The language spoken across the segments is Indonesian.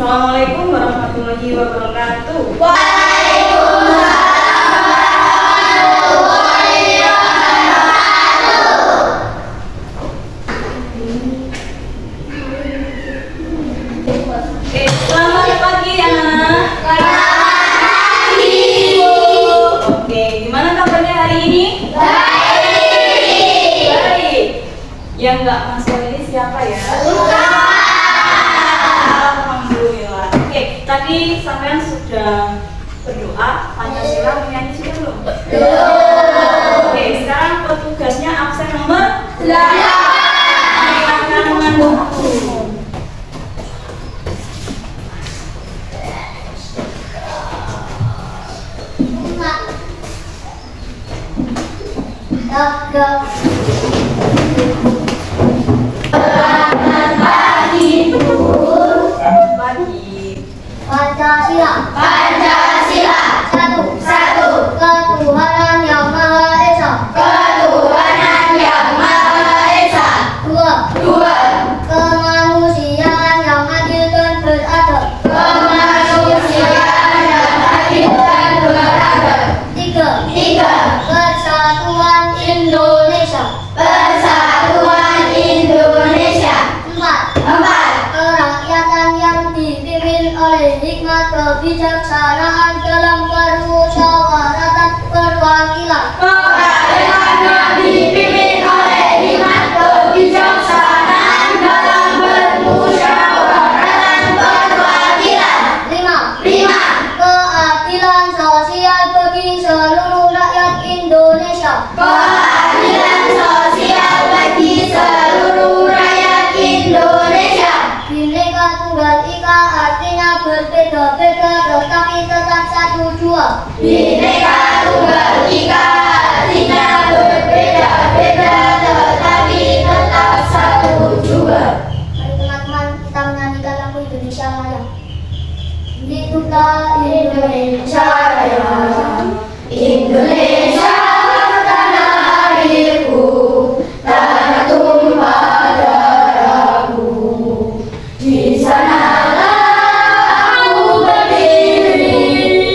Assalamualaikum warahmatullahi wabarakatuh. Selamat pagi anak-anak. Oke, gimana kabarnya hari ini? Baik. Yang nggak masuk ini siapa ya? Alhamdulillah. Oke, tadi sampean sudah berdoa Pancasila menyanyi sudah belum? Oke, sekarang petugasnya absen nomor 8. Akan mengandung Selamat pagi, Bu. pagi. Pancasila. Satu. Ketuhanan yang Maha Esa. Dua. Kemanusiaan yang adil dan beradab. Tiga. Persatuan Indonesia. Empat. Kerakyatan yang dipimpin oleh hikmat kebijaksanaan dalam permusyawaratan perwakilan. Lima. Keadilan sosial bagi seluruh rakyat Indonesia. Bhinneka Tunggal Ika artinya berbeda-beda tetapi tetap satu jua. Mari teman-teman kita menyanyikan lagu Indonesia Raya. Hiduplah Indonesia Raya. Indonesia tanah airku, tanah tumpah darahku. Di sanalah aku berdiri,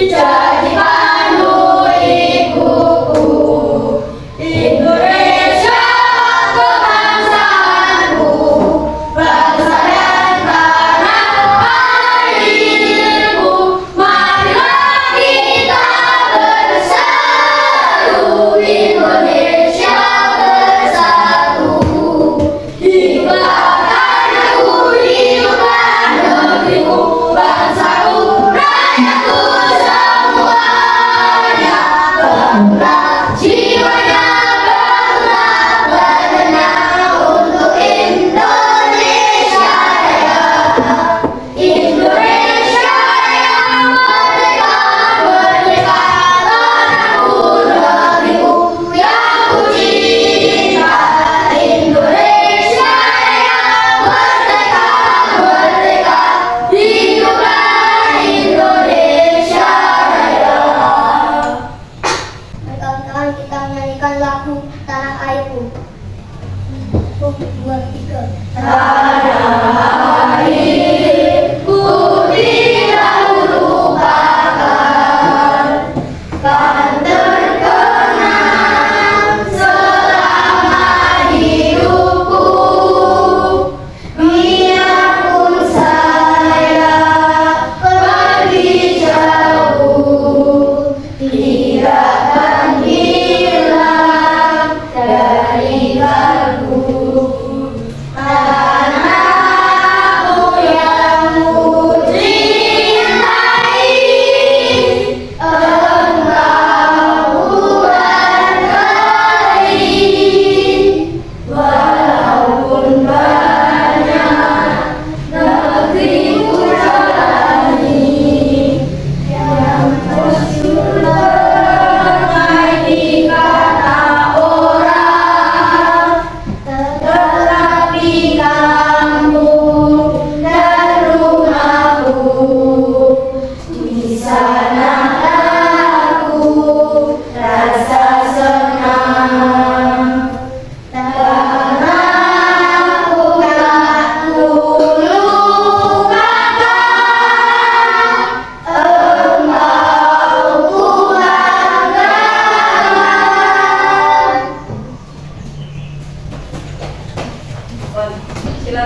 jadi pandu ibuku. Indonesia kebangsaanku, bangsa dan tanah airku. Marilah kita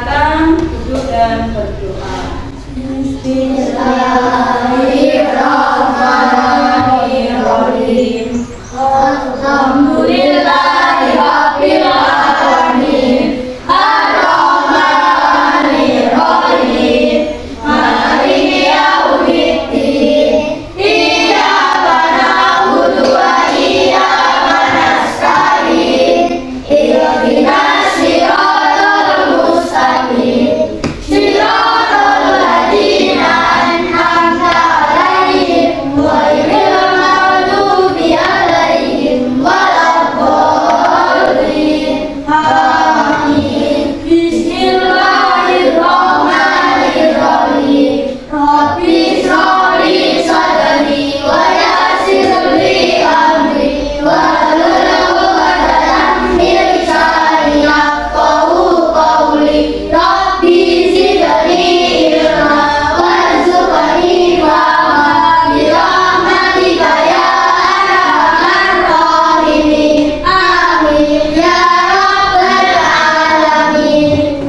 Silakan duduk dan berdoa. Bismillahirrahmanirrahim. Alhamdulillahirabbil alamin. Ar-Rahmanir-Rahim. Maliki yaumiddin. Iyyaka na'budu wa iyyaka nasta'in. Ihdinas siratal mustaqim. Siratal ladzina an'amta 'alaihim ghairil maghdubi 'alaihim waladdallin. Amin. Bismillahirrahmanirrahim. Rabbi shrah li sadri wa yassir li amri wahlul 'uqdatam min lisani yafqahu qawli. Rabbi zidni ilma warzuqni fahma birahmatika ya arhamar rahimin. Amin ya rabbal alamin.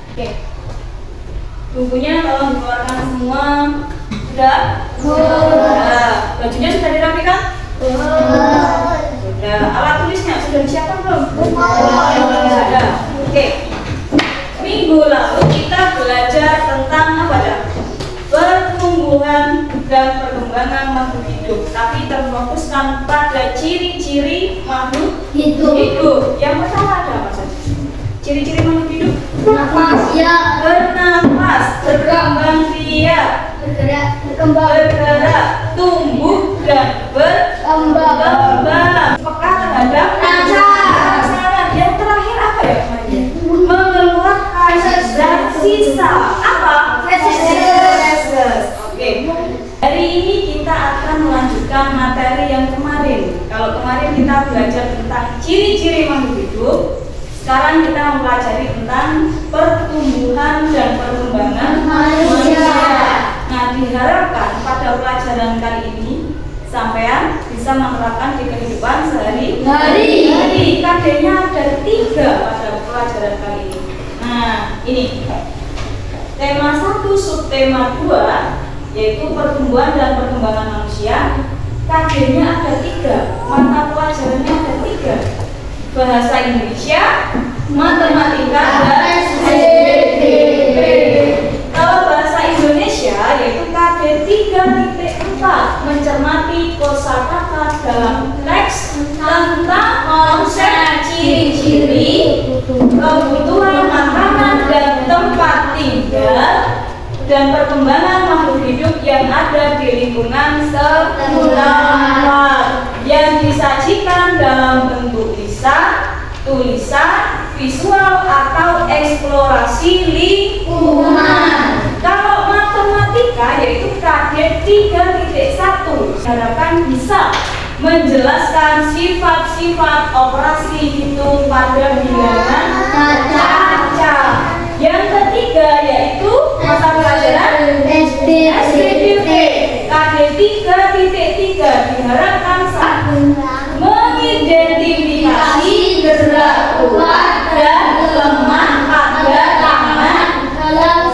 Oke. Bukunya tolong dikeluarkan semua. Sudah? Sudah. Bajunya sudah dirapikan? Sudah. Alat tulisnya sudah disiapkan belum? Sudah. Oke. Minggu lalu kita belajar tentang apa ya? Pertumbuhan dan perkembangan makhluk hidup, tapi terfokuskan pada ciri-ciri makhluk hidup. Yang pertama ada apa saja? Ciri-ciri makhluk hidup. Nafas ya, Bernafas, berkembang biak, bergerak, tumbuh dan berkembang, peka terhadap pasangan. Yang terakhir apa ya kemarin? Mengeluarkan zat sisa. Apa? Feses. Oke. Hari ini kita akan melanjutkan materi yang kemarin. Kalau kemarin kita belajar tentang ciri-ciri makhluk hidup, sekarang kita mempelajari tentang pertumbuhan dan perkembangan manusia. Nah, diharapkan pada pelajaran kali ini sampean bisa menerapkan di kehidupan sehari-hari. KD-nya ada 3 pada pelajaran kali ini. Nah, ini tema 1 subtema 2 yaitu pertumbuhan dan perkembangan manusia. KD-nya ada 3, mata pelajarannya ada 3. Bahasa Indonesia, matematika, dan SPDP. Kalau bahasa Indonesia yaitu KD 3.4 mencermati kosakata dalam teks tentang konsep ciri-ciri, kebutuhan makanan dan tempat tinggal, dan perkembangan makhluk hidup yang ada di lingkungan sekitar yang disajikan dalam bentuk lisan, tulisan, visual atau eksplorasi lingkungan. Kalau matematika yaitu KD 3.1 diharapkan bisa menjelaskan sifat-sifat operasi hitung pada bilangan kaca. Yang ketiga yaitu mata pelajaran SPDP KD 3.3 diharapkan mengidentifikasi gerak kuat dan lemah pada tangan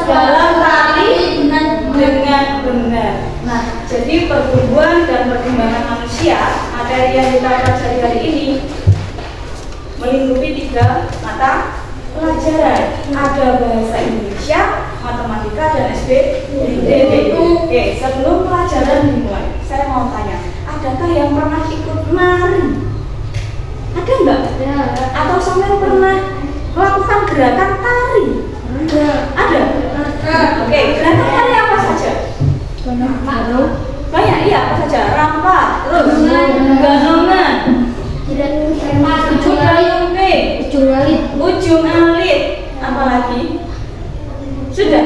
dalam tali dengan benar. Nah, jadi pertumbuhan dan perkembangan manusia, materi yang kita pelajari hari ini melingkupi 3 mata pelajaran. Ada bahasa Indonesia, matematika, dan SPDP. Oke, sebelum pelajaran dimulai, saya mau tanya, adakah yang pernah ikut nari? Ada nggak? Atau sampai pernah melakukan gerakan tari? Ada. Oke, gerakan tari apa saja? Banyak, iya, apa saja? Rampa, terus ganongan, ujung alit, apa lagi? Sudah?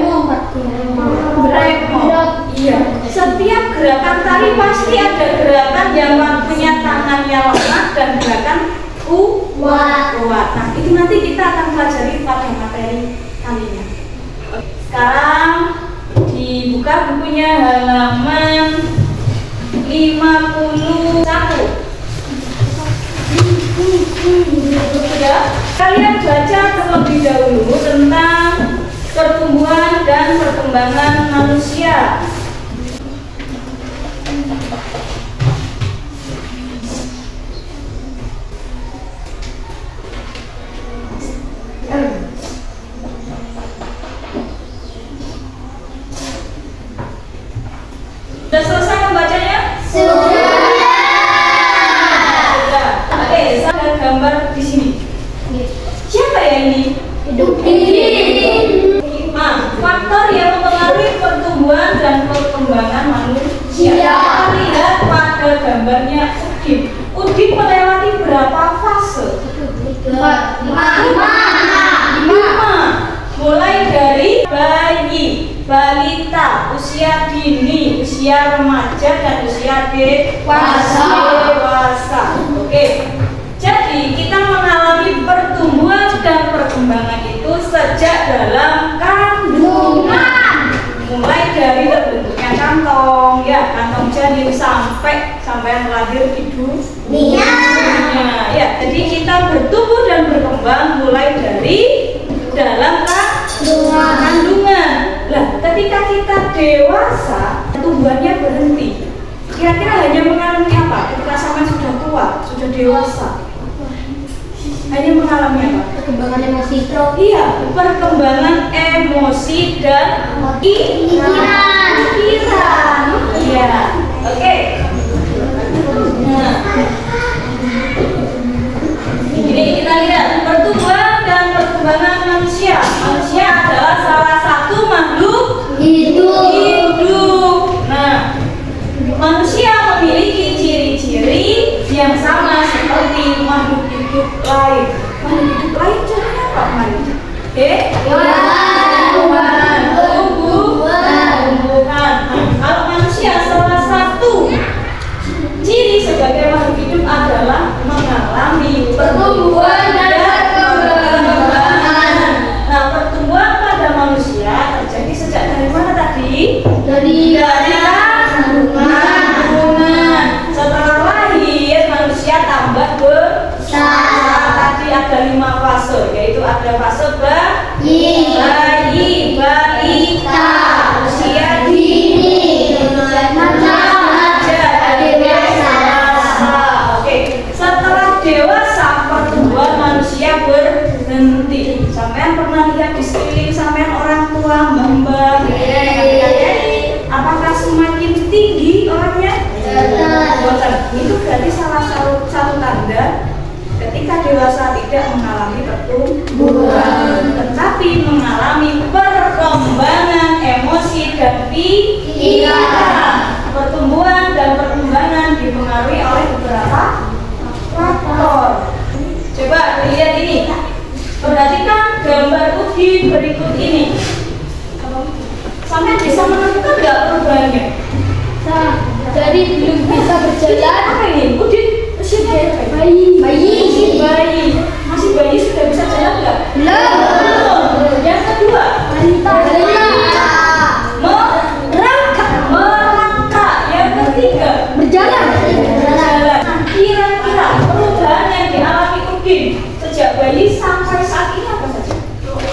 Bremot. Iya. Setiap gerakan tari pasti ada gerakan yang punya tangannya lemah dan gerakan kuat. Nah, itu nanti kita akan pelajari pada materi kalinya. Sekarang dibuka bukunya halaman 51. Sudah? Kalian baca terlebih dahulu tentang pertumbuhan dan perkembangan manusia. Sudah selesai membacanya? Sudah. Oke, saya ada gambar di sini. Siapa ya ini? Nah, faktor yang mempengaruhi pertumbuhan dan perkembangan manusia. Kita lihat pada gambarnya Udin. Udin melewati berapa fase? 5. Mulai dari bayi, balita, usia dini, usia remaja, dan usia dewasa. Oke. Jadi kita mengalami pertumbuhan dan perkembangan itu sejak dalam kandungan. Mulai dari terbentuknya kantong, ya kantong janin sampai lahir di dunia. Ya, jadi kita bertumbuh dan berkembang mulai dari dalam kandungan. Lah, ketika kita dewasa, tumbuhannya berhenti. Kira-kira hanya mengalami apa? Ketika sampai sudah tua, sudah dewasa, hanya mengalami apa? Perkembangan emosi. Iya, perkembangan emosi dan pikiran. Iya, oke. Nah, ini kita lihat pertumbuhan dan perkembangan manusia. Manusia adalah salah satu makhluk hidup. Nah, manusia memiliki ciri-ciri yang sama seperti makhluk hidup lain. Makhluk hidup lain contohnya apa? Tumbuhan. Kalau manusia salah satu ciri sebagai makhluk hidup adalah mengalami pertumbuhan dan perkembangan. Nah, pertumbuhan pada manusia terjadi sejak dari mana tadi? Dari kandungan. Setelah lahir, manusia tambah besar. Tadi ada 5 fase, yaitu ada fase bayi, balita, usia dini, remaja, dan dewasa. Oke, setelah dewasa pertumbuhan manusia berhenti. Sampean pernah lihat di sekeliling sampean orang tua, mbah-mbah, apakah semakin tinggi orangnya? Itu berarti salah satu tanda ketika dewasa tidak mengalami pertumbuhan, tetapi mengalami perkembangan emosi dan pikiran. Pertumbuhan dan perkembangan dipengaruhi oleh beberapa faktor. Coba lihat ini. Perhatikan gambar Udin berikut ini. Sampai bisa menentukan nggak perubahannya? Jadi belum bisa berjalan. Apa ini? Udin usia Bayi. Masih bayi sudah bisa jalan nggak? Belum. Yang kedua, merangkak. Yang ketiga, berjalan. Nah, kira-kira perubahan yang dialami Udin sejak bayi sampai saat ini apa saja?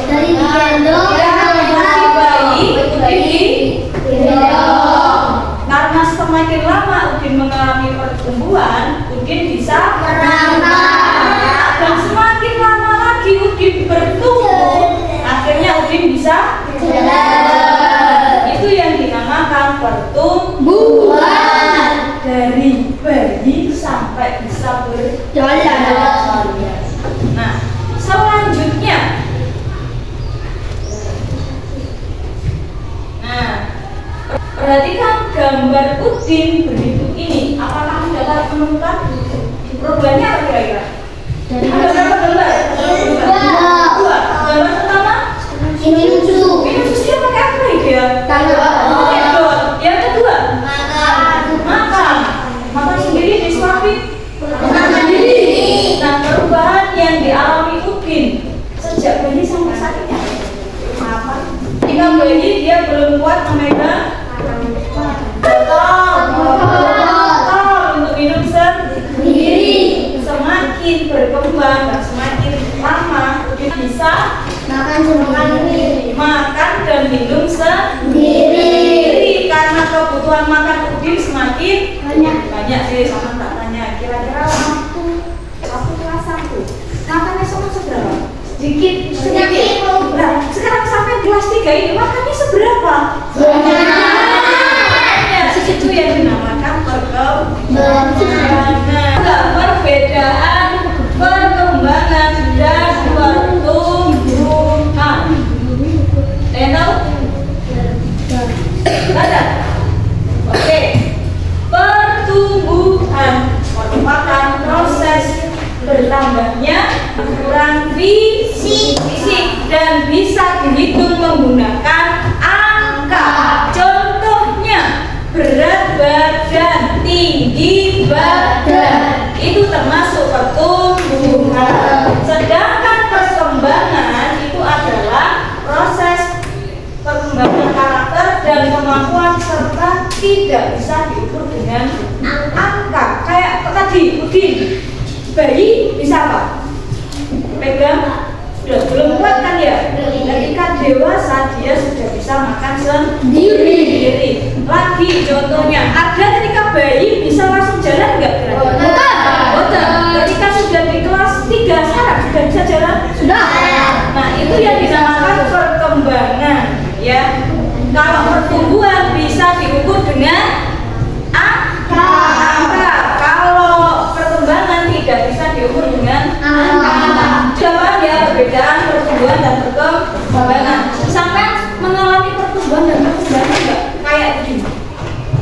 Dari digendong. Masih bayi, Udin karena semakin lama Udin mengalami pertumbuhan, Udin bisa merangkak. Dan semakin lama lagi Udin bertumbuh, akhirnya Udin bisa jalan. Itu yang dinamakan pertumbuhan. Dari bayi sampai bisa berjalan. Nah, selanjutnya, perhatikan gambar Udin berikut ini. Apakah Anda dapat menemukan perubahannya apa kira-kira? Ada berapa gambar? 2. Gambar pertama? Minum susu. Minum susu dia pakai apa ya? Tangan. Yang kedua? Makan sendiri disuapin? Makan sendiri. Nah, perubahan yang dialami Udin sejak bayi sampai saat ini apa? Ketika bayi dia belum kuat memegang botol untuk minum sendiri. Semakin berkembang dan semakin lama bisa Makan sendiri. makan dan minum sendiri. Karena kebutuhan makan Udin semakin banyak sih. Sama tak tanya, kira-kira waktu satu kelas 1 makannya sama seberapa? Sedikit. Nah, sekarang sampai kelas 3 ini makannya seberapa? Ya, itu yang dinamakan perkembangan. Perbedaan perkembangan dan pertumbuhan. Tahu? Ada? Oke. Pertumbuhan merupakan proses bertambahnya ukuran fisik dan bisa dihitung menggunakan angka. Contohnya berat badan, tinggi badan, itu termasuk pertumbuhan. Sedangkan perkembangan itu adalah proses perkembangan karakter dan kemampuan serta tidak bisa diukur dengan angka. Kayak tadi Udin, bayi bisa apa? Pegang? Belum kuat kan ya? Ketika dewasa dia sudah bisa makan sendiri. Lagi contohnya, ada ketika bayi bisa langsung jalan nggak kira-kira? Betul. Ketika sudah di kelas 3 sekarang sudah bisa jalan? Sudah. Nah, itu yang dinamakan perkembangan ya. Kalau pertumbuhan bisa diukur dengan angka. Kalau perkembangan tidak bisa diukur dengan angka. Coba ya perbedaan pertumbuhan dan perkembangan. Sampai mengalami pertumbuhan dan perkembangan enggak? Kayak gini.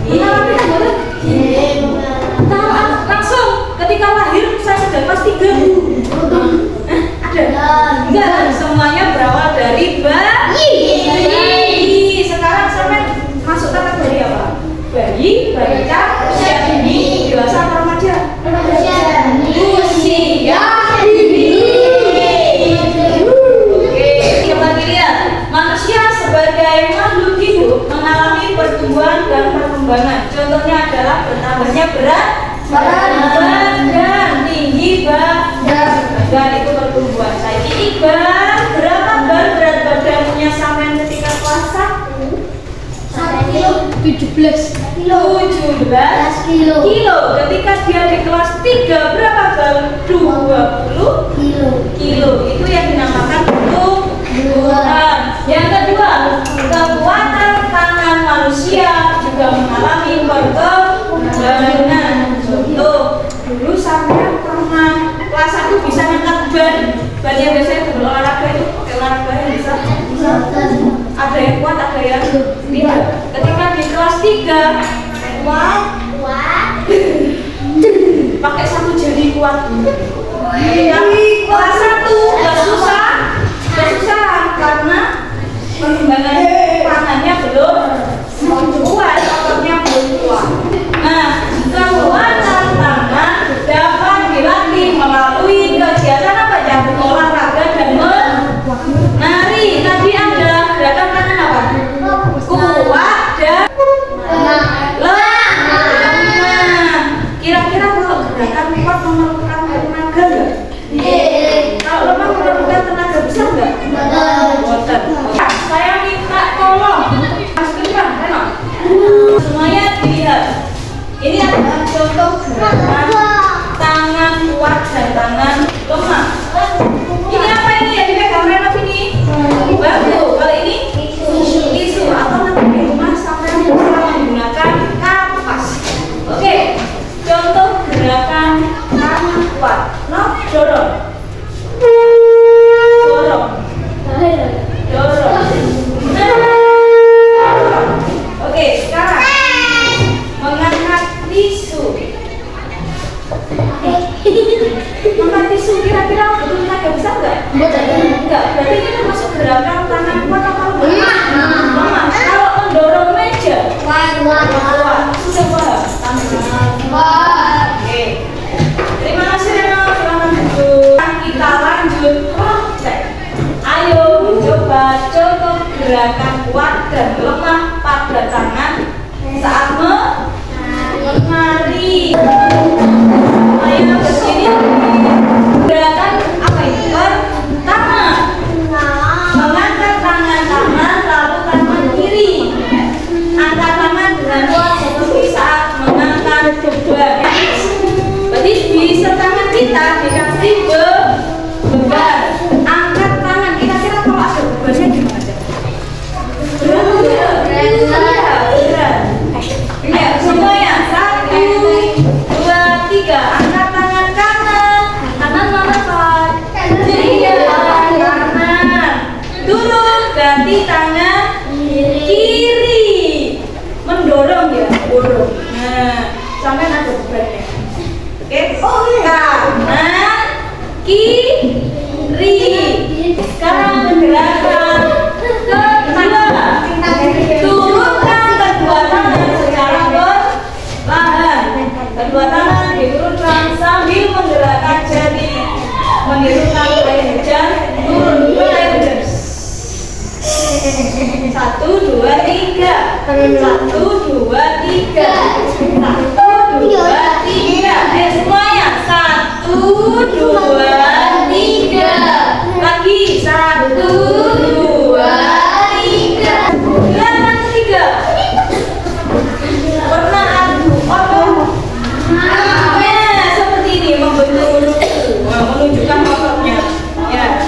Mengalami pertumbuhan? Langsung ketika lahir saya sudah kelas 3. Ada? Enggak, semuanya berawal dari bayi. Sekarang sampai masuk kategori apa? Bayi, balita, usia dini, dewasa atau remaja? Usia dini. Oke, coba dilihat. Manusia sebagai makhluk hidup mengalami pertumbuhan dan perkembangan. Contohnya adalah bertambahnya berat badan, tinggi badan, itu pertumbuhan. Saya Iqbal, berapa berat badannya sampai ketika kelas 1? 17 kilo. Ketika dia di kelas 3 berapa bal? 20 kilo. Itu yang dinamakan pertumbuhan. Yang kedua, kekuatan tangan manusia juga mengalami perkembangan. Contoh, dulu saya pernah kelas 1 bisa ngangkat ban yang biasanya berolahraga itu pakai olahraga yang bisa. Ada yang kuat, ada yang tidak. Ketika di kelas 3 pakai satu jari kuat. Kelas 1 nggak susah karena perkembangan tangannya belum kuat, ototnya belum kuat. Nah, kekuatan tangan dapat dilatih melalui kegiatan apa ya? Olahraga dan menari. Tadi ada gerakan tangan apa? Kuat dan lemah. Kira-kira kalau gerakan kuat memerlukan tenaga nggak? Kalau lemah memerlukan tenaga besar nggak? Betul. Saya minta tolong Mas Firman, semuanya dilihat. Ini adalah contoh gerakan tangan kuat dan tangan lemah. Ini apa ini ya dipegang Renov ini? Batu. Kalau ini tisu atau nanti di rumah sampai bisa menggunakan kapas. Oke, contoh gerakan tangan kuat. Nah, dorong. Oke, sekarang mengangkat tisu. Mengangkat tisu kira-kira butuh tenaga besar nggak? Enggak. Berarti ini termasuk gerakan tangan kuat atau lemah? Kalau mendorong meja, kuat. Sudah paham? Oke. Terima kasih Reno. Selamat duduk. Kita lanjut praktek. Ayo coba contoh gerakan kuat dan lemah pada tangan saat menari. Ayo ke sini. Gerakan apa ini? Pertama, 1, 2, 3. 1, 2, 3. 1, 2, 3. Ayo semuanya. 1, 2, 3. Lagi 1, 2, 3. Gerakan ketiga. Pernah adu otot. Seperti ini membentuk huruf U, menunjukkan ototnya. Ya.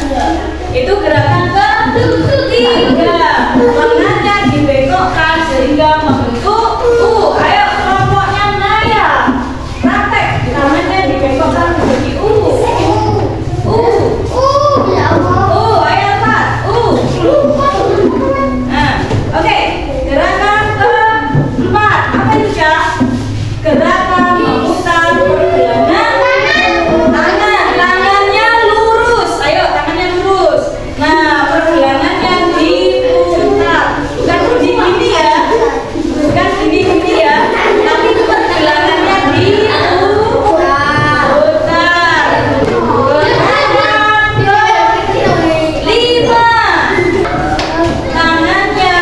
Itu gerakan ketiga. Lengannya dibengkokkan sehingga membentuk U. Ayo kelompoknya Naya. Praktek. Tangannya dibengkokkan menjadi U. Ayo Pak. Nah, oke. Gerakan keempat. Apa itu, Cak? Gerakan memutar pergelangan tangan. Tangannya lurus. Ayo, tangannya lurus. Nah, pergelangannya diputar. Bukan gini-gini ya. Bukan gini-gini ya. Tapi pergelangannya diputar. Gerakan kelima. Tangannya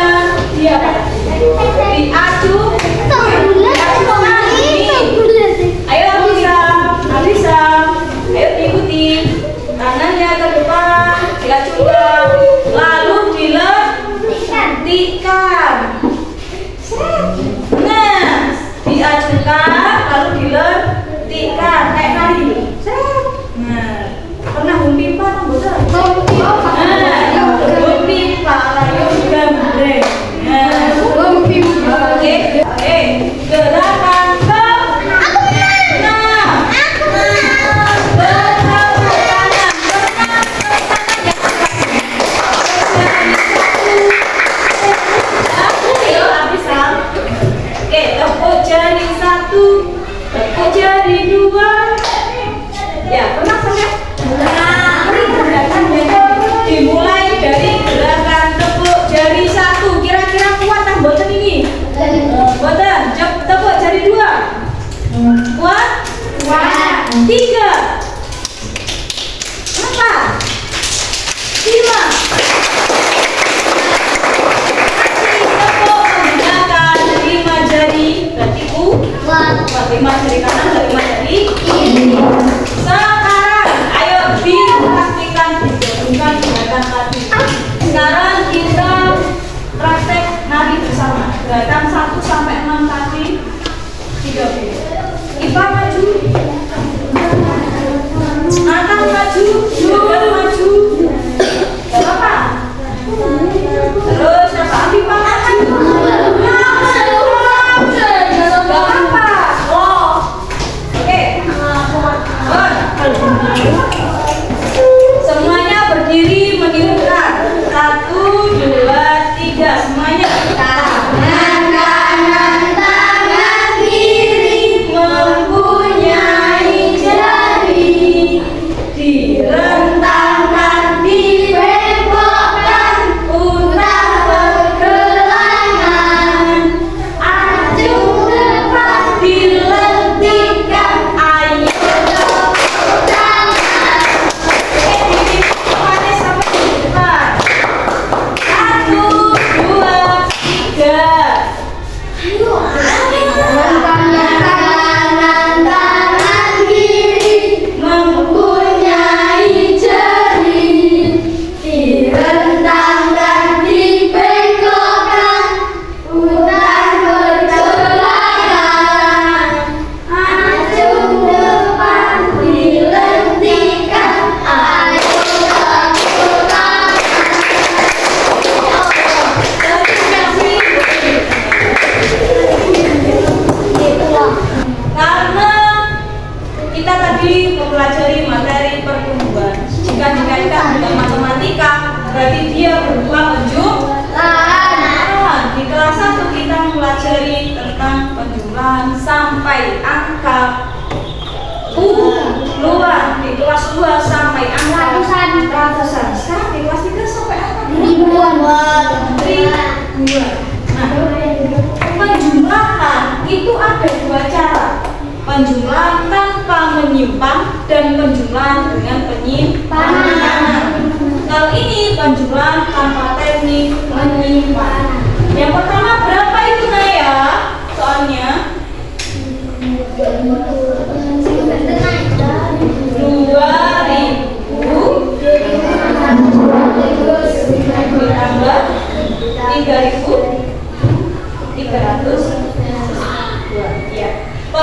diadu. Ayo Alisa, ayo diikuti. Tangannya ke depan, diacungkan, lalu dilentikan. Nah, diacungkan, lalu dilentikan kayak tadi. Nah, pernah humpimpa kan betul? Humpimpa, ayo gambreng. Oke, gerakan tepuk jari 2. Ya, pernah sampai? Ini gerakannya dimulai dari gerakan tepuk jari 1. Kira-kira kuat tak boten ini? Boten. Tepuk jari 2. Kuat? 3. 4. 5. Tepuk menggunakan 5 jari. Berarti kuat 5 jari kanan dan 5 jari kiri. Sekarang ayo dipastikan digabungkan gerakan tadi. Sekarang kita praktek nari bersama. Gerakan 1 sampai 6 tadi 3 Ipa maju, Nathan maju, Jordan maju. Gak apa-apa. Terus siapa? Ipa maju. Semuanya berdiri menirukan. 1, 2, 3. Semuanya tangan kanan, tangan kiri mempunyai jari. Direntangkan, dibengkokkan, putar pergelangan, acung depan, dilentikan. Ayo tepuk tangan. Sampai angka keluar di kelas 2 sampai angka ratusan. Sekarang di kelas 3 sampai angka ribuan. Nah, penjumlahan itu ada 2 cara. Penjumlahan tanpa menyimpan dan penjumlahan dengan penyimpangan. Kalau ini penjumlahan tanpa teknik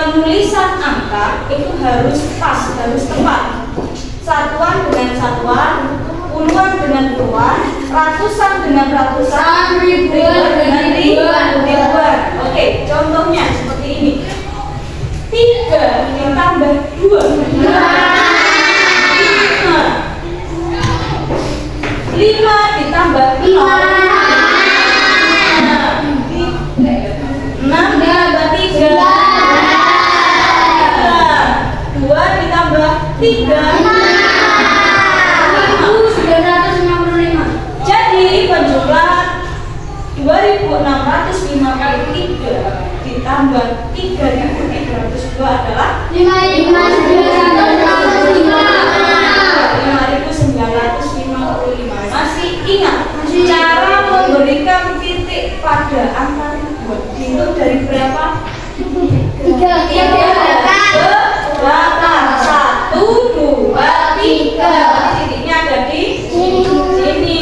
penulisan angka itu harus pas, harus tepat. Satuan dengan satuan, puluhan dengan puluhan, ratusan dengan ratusan, ribuan dengan ribuan. Oke, contohnya seperti ini. 3 ditambah 2. 5 ditambah 0. 6 ditambah 3. 2 ditambah 3. 1955. Jadi penjumlahan 2653 ditambah 3302 adalah 5955. Masih ingat cara memberikan titik pada angka ribuan? Dihitung dari berapa? 3 1, 2, 3. Titiknya ada di sini. Di sini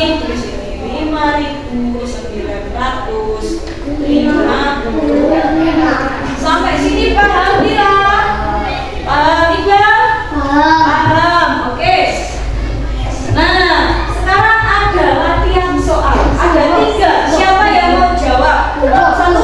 5.905. Sampai sini paham tidak? Paham tidak? Paham. Oke. Nah, sekarang ada latihan soal. Ada 3. Siapa yang mau jawab? 1.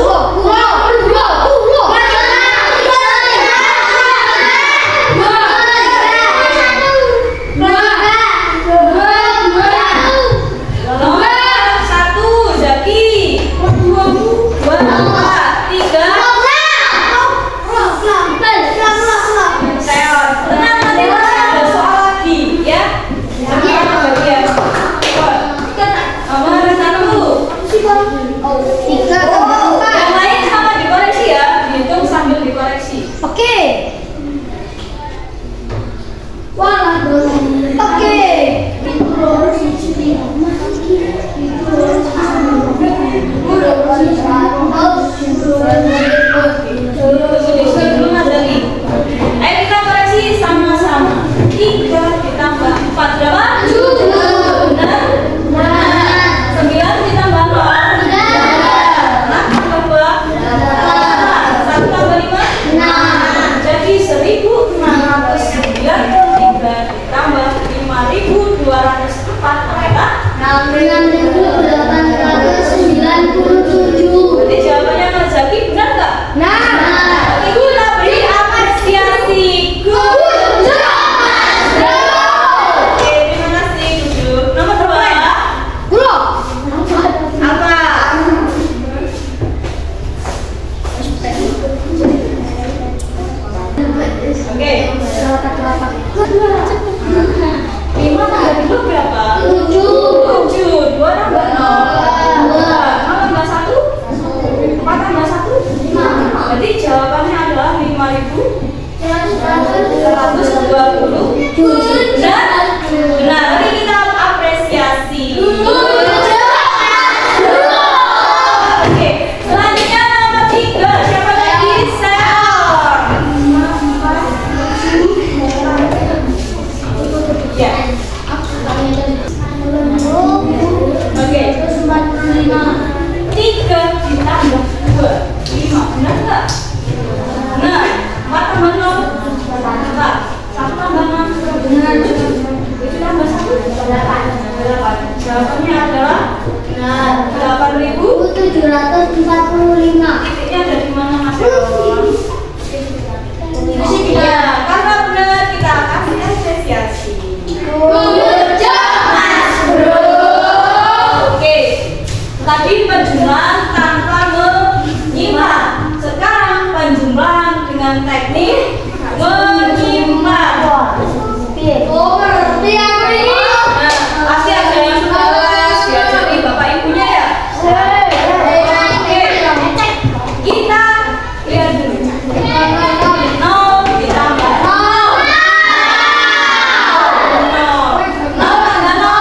Jawabannya adalah 8.745. Titiknya ada di mana, Mas? Ya, karena benar kita kasih apresiasi. Good job, Mas Bro. Oke, tadi penjumlahan tanpa menyimak. Sekarang penjumlahan dengan teknik menyimak. Oh, ngerti aku ini. Pasti ada yang sudah diajari bapak ibunya ya. Oke, kita lihat dulu. 0 ditambah 0. 0 tambah 0.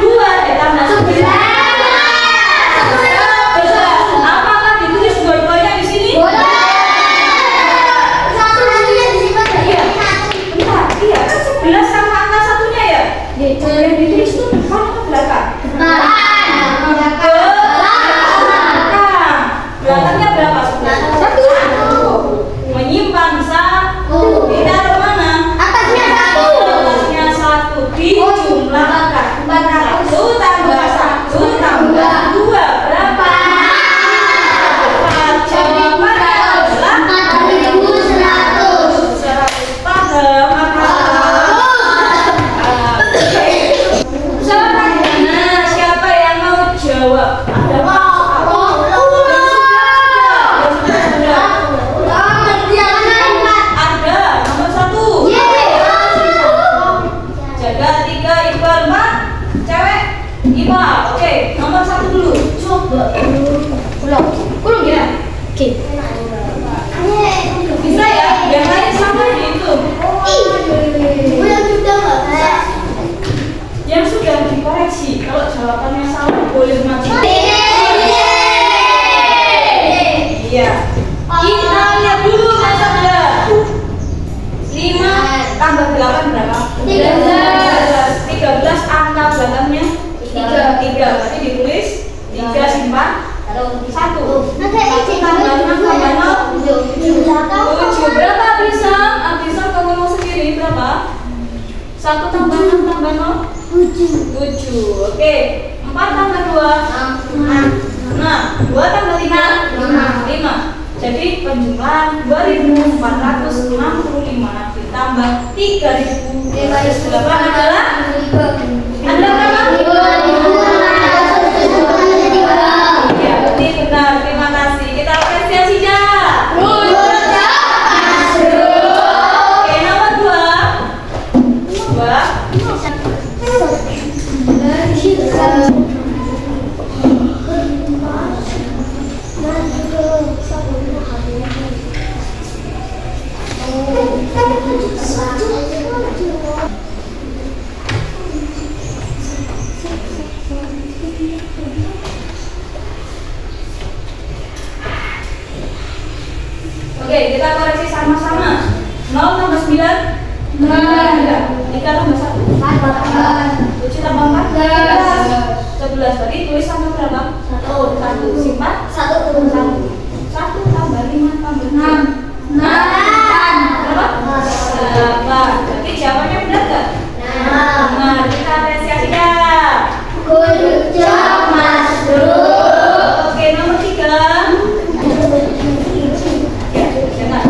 2 ditambah 9. jawab. Ada apa? Ada nomor 1. Jaga 3, Iqbal 4. Cewek Ipa. Oke, nomor 1 dulu. Coba. Kulung ya. Oke. Bisa ya? Yang lain sama dihitung. Yang sudah dikoreksi. Kalau jawabannya salah boleh maju. Iya. Kita lihat dulu hasilnya. 5 tambah 8 berapa? 13. Angka belakangnya 3. Berarti ditulis 3 simpan 1. Tambah 6 tambah 0 7. Berapa Abrisam kamu mau sendiri berapa? 1 tambah 6 tambah 0 7. Oke. 4 tambah 2 6. 2 tambah 5 Jadi penjumlahan 2465 ditambah 3008 adalah berapa? Ya, berarti benar. Terima kasih. Kita apresiasi ya. Oke, nomor 2. Oke, kita koreksi sama-sama. 0 tambah 9 3 tambah 1 7 tambah 4 11. Tadi tulis sama berapa? 1 simpan 1 tambah 5 tambah 6 berapa? 8. Berarti jawabannya benar gak? Benar. Kita apresiasi ya. Good job, Mas Bro. Oke, nomor 3. Ya, jangan.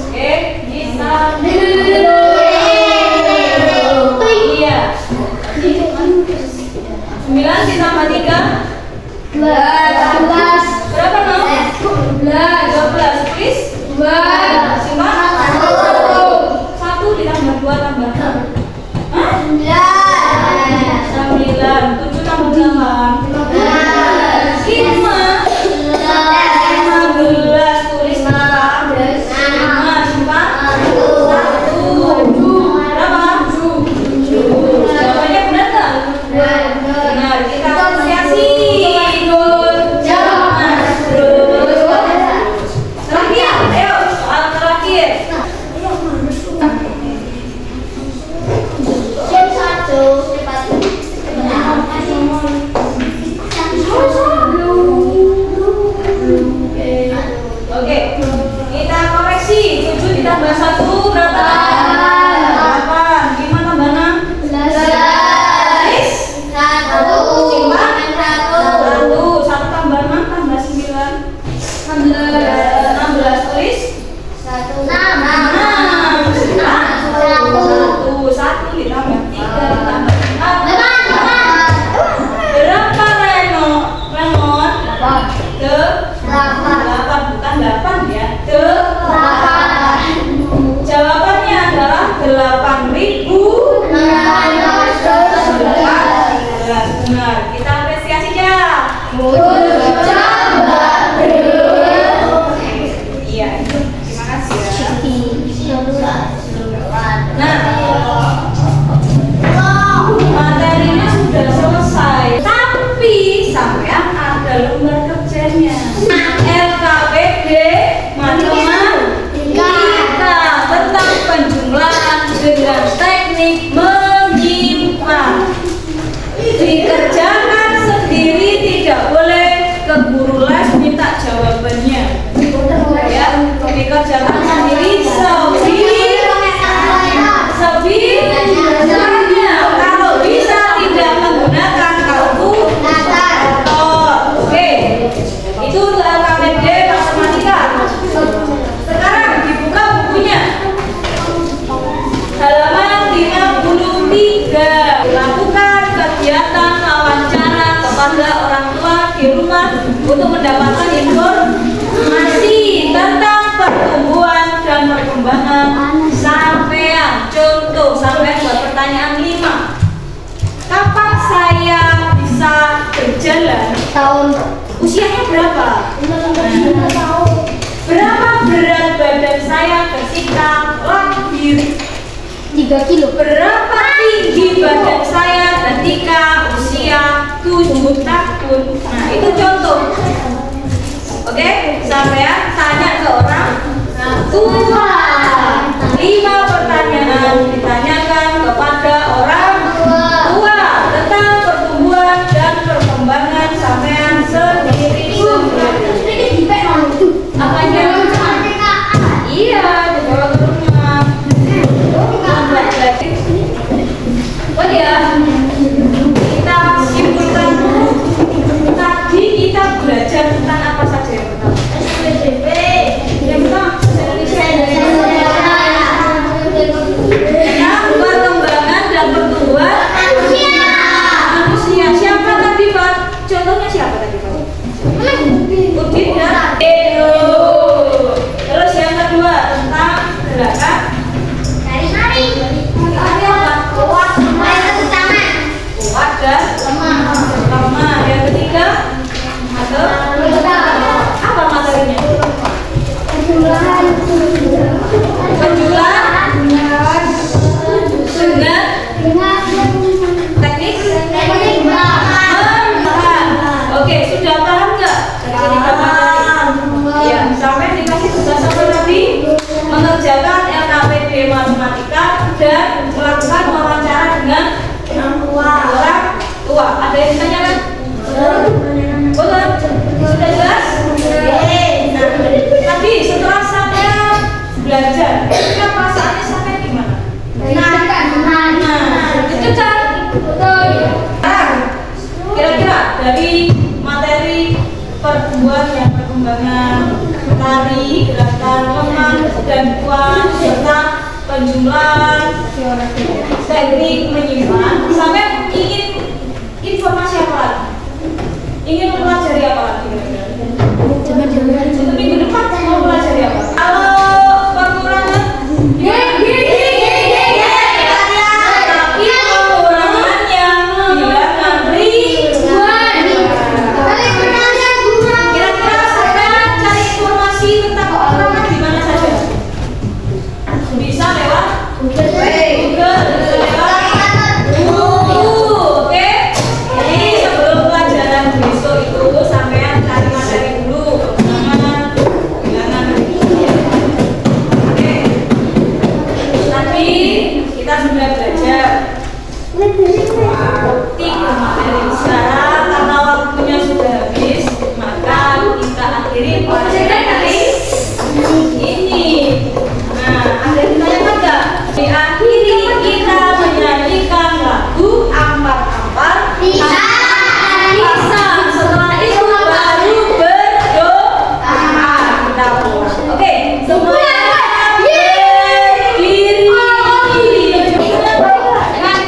Oke, bisa. Iya. 9 ditambah 3 12. berapa no? 12. Please 2 simpan 1 ditambah 2 tambah 9. 7 tambah 8 15. Tulis berapa? 5 simpan 1 berapa? 7. Jawabannya benar gak? Benar. Kita apresiasi. Good job, Mas Bro. Terakhir, ayo soal terakhir. Oke, kita koreksi. 7 ditambah 1 berapa? 8. 5 tambah 6 simpan 1 tambah 6 tambah 9 16. Tulis 1 ditambah 3 ditambah 4 berapa Remon? 8 bukan 8 ya. 8. Jawabannya adalah 8.000. Benar. Kita apresiasi ya. Iya. Terima kasih ya. Nah, materinya sudah selesai, tapi sampean ada lembar kerjanya. LKPD matematika tentang penjumlahan dengan teknik menyimpan. Dikerjakan sendiri, tidak boleh ke guru les minta jawabannya. Ya, dikerjakan sendiri sebisanya. Kalau bisa tidak menggunakan kalkulator. Oke, itu untuk mendapatkan informasi tentang pertumbuhan dan perkembangan sampean. Contoh, sampean buat pertanyaan 5. Kapan saya bisa berjalan? Tahun. Usianya berapa? Berapa berat badan saya ketika lahir? 3 kilo. Berapa tinggi badan saya ketika usia 7 tahun? Nah, itu contoh. Oke, sampean tanya ke orang tua. 5 pertanyaan ditanyakan kepada orang tua tentang pertumbuhan dan perkembangan sampean sendiri-sendiri. Apanya? Iya, dibawa ke rumah. Oh ya, kita simpulkan dulu. Tadi kita belajar tentang apa saja yang pertama? SPDB. Yang pertama bahasa Indonesia. Tentang perkembangan dan pertumbuhan manusia. Siapa tadi Pak? Contohnya siapa tadi Pak? Udin dan Edo. Terus yang kedua tentang gerakan Hari-hari. Hari apa? Kuat dan lemah. Yang ketiga apa materinya? Penjualan dengan teknik membahan. Oke, sudah paham nggak? Ketiga materi. Ya, sampai dikasih tugas apa tadi? Mengerjakan LKPD matematika dan melakukan wawancara dengan orang tua. Ada yang ditanyakan? Betul? Sudah jelas? Nah, tadi setelah saya belajar, ketika perasaannya sampai gimana? Itu kan? Betul. Kira-kira dari materi pertumbuhan dan perkembangan tari, gerakan lemah dan kuat serta penjumlahan teknik menyimpan, sampai ingin informasi apa lagi? Ingin mempelajari apa lagi? Untuk minggu depan mau pelajari apa? Kalau pengurangan tapi pengurangannya bilangan ribuan. Kira-kira saya cari informasi tentang pengurangan di mana saja? Bisa lewat Google, bisa lewat buku. Oke? Jadi sebelum pelajaran besok itu sampean cari materi dulu pengurangan bilangan ribuan. Oke? Tadi kita sudah belajar tiga materi. Sekarang karena waktunya sudah habis, maka kita akhiri pelajaran hari ini. Nah, ada yang ditanyakan nggak? Diakhiri kita menyanyikan lagu Ampar-Ampar Bisa. Setelah itu baru berdoa. Kita pulang. Oke, semuanya berdiri.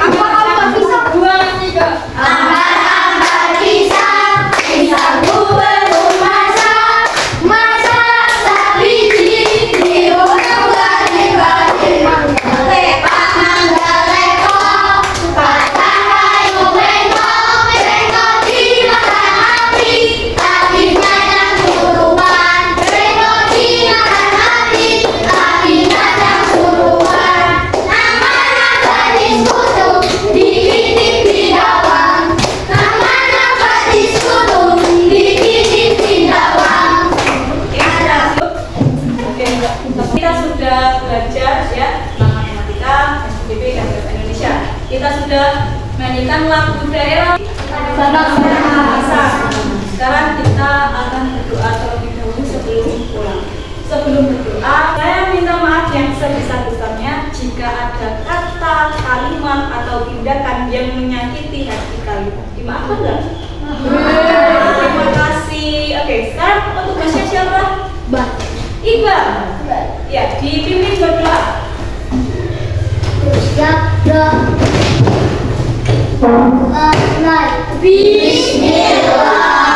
Ampar-ampar bisa buang juga. Ampar-ampar bisa belum masak, sabiji di gunung gede-gede. Lepak mangga lepo, patah kayu bengkok, bengkok dimakan api, apinya yang suruhan. Bengkok dimakan api, apinya yang suruhan. Nama-nama diskutu, dikitip di dawang. Nama-nama diskutu, dikitip di dawang. Oke, kita sudah belajar ya tentang matematika, SPDB dan bahasa Indonesia. Kita sudah menyanyikan lagu daerah Bisa. Sekarang kita akan berdoa terlebih dahulu sebelum pulang. Sebelum berdoa, saya minta maaf yang sebesar-besarnya jika ada kata, kalimat atau tindakan yang menyakiti hati kalian. Dimaafkan nggak? Terima kasih. Oke, sekarang petugasnya siapa? Iqbal. Ya, dipimpin berdoa. Bismillah.